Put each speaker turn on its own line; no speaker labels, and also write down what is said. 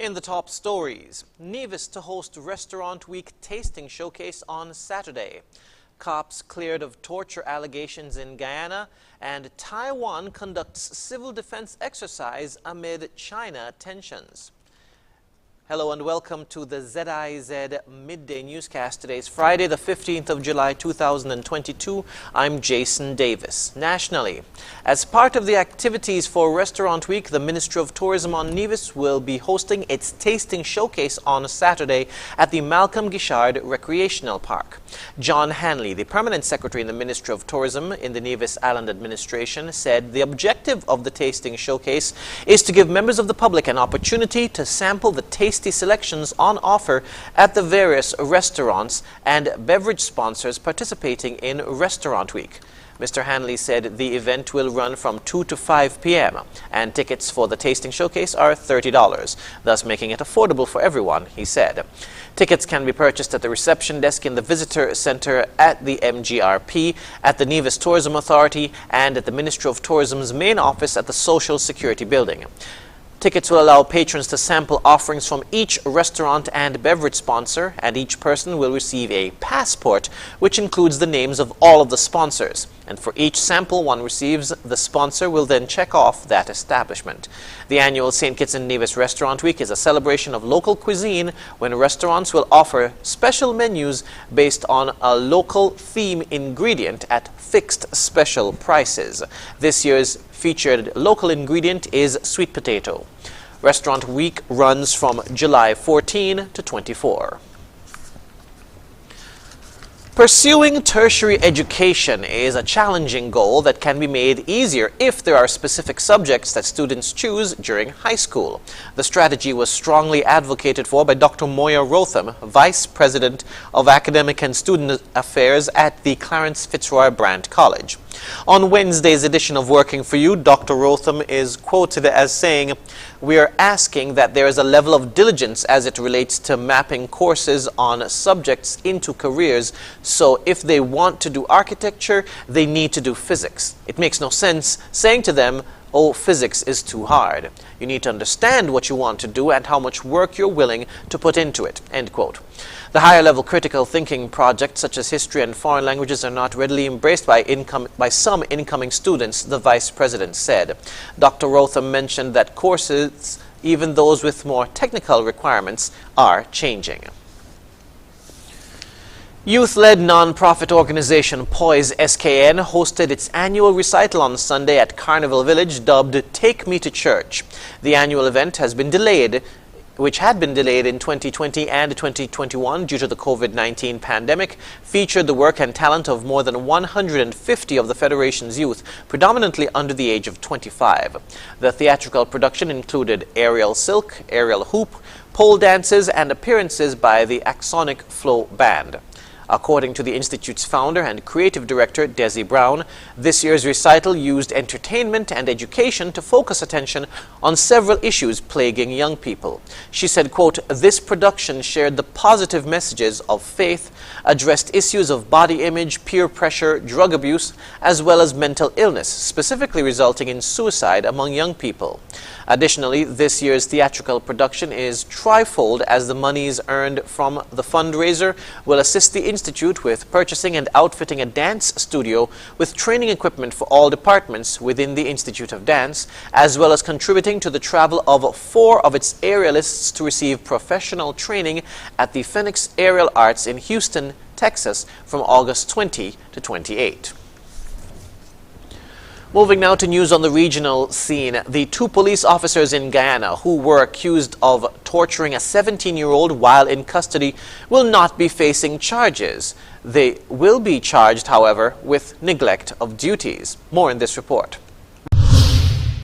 In the top stories, Nevis to host Restaurant Week tasting showcase on Saturday. Cops cleared of torture allegations in Guyana, and Taiwan conducts civil defense exercise amid China tensions. Hello and welcome to the ZIZ Midday Newscast. Today is Friday, the 15th of July, 2022. I'm Jason Davis. Nationally, as part of the activities for Restaurant Week, the Ministry of Tourism on Nevis will be hosting its tasting showcase on Saturday at the Malcolm Gishard Recreational Park. John Hanley, the Permanent Secretary in the Ministry of Tourism in the Nevis Island Administration, said the objective of the tasting showcase is to give members of the public an opportunity to sample the tasty selections on offer at the various restaurants and beverage sponsors participating in Restaurant Week. Mr. Hanley said the event will run from 2 to 5 p.m. and tickets for the tasting showcase are $30, thus making it affordable for everyone, he said. Tickets can be purchased at the reception desk in the Visitor Center at the MGRP, at the Nevis Tourism Authority, and at the Ministry of Tourism's main office at the Social Security Building. Tickets will allow patrons to sample offerings from each restaurant and beverage sponsor, and each person will receive a passport which includes the names of all of the sponsors. And for each sample one receives, the sponsor will then check off that establishment. The annual St. Kitts and Nevis Restaurant Week is a celebration of local cuisine when restaurants will offer special menus based on a local theme ingredient at fixed special prices. This year's featured local ingredient is sweet potato. Restaurant Week runs from July 14 to 24. Pursuing tertiary education is a challenging goal that can be made easier if there are specific subjects that students choose during high school. The strategy was strongly advocated for by Dr. Moya Rotham, Vice President of Academic and Student Affairs at the Clarence Fitzroy Brand College. On Wednesday's edition of Working for You, Dr. Rotham is quoted as saying, "We are asking that there is a level of diligence as it relates to mapping courses on subjects into careers. So if they want to do architecture, they need to do physics. It makes no sense saying to them, oh, physics is too hard. You need to understand what you want to do and how much work you're willing to put into it." End quote. The higher-level critical thinking projects such as history and foreign languages are not readily embraced by some incoming students, the Vice President said. Dr. Rotham mentioned that courses, even those with more technical requirements, are changing. Youth-led non-profit organization Poise SKN hosted its annual recital on Sunday at Carnival Village dubbed Take Me to Church. The annual event has been delayed, which had been delayed in 2020 and 2021 due to the COVID-19 pandemic, featured the work and talent of more than 150 of the Federation's youth, predominantly under the age of 25. The theatrical production included aerial silk, aerial hoop, pole dances, and appearances by the Axonic Flow Band. According to the Institute's founder and creative director, Desi Brown, this year's recital used entertainment and education to focus attention on several issues plaguing young people. She said, quote, "This production shared the positive messages of faith, addressed issues of body image, peer pressure, drug abuse, as well as mental illness, specifically resulting in suicide among young people." Additionally, this year's theatrical production is trifold, as the monies earned from the fundraiser will assist the Institute with purchasing and outfitting a dance studio with training equipment for all departments within the Institute of Dance, as well as contributing to the travel of 4 of its aerialists to receive professional training at the Phoenix Aerial Arts in Houston, Texas from August 20 to 28. Moving now to news on the regional scene. The 2 police officers in Guyana who were accused of torturing a 17-year-old while in custody will not be facing charges. They will be charged, however, with neglect of duties. More in this report.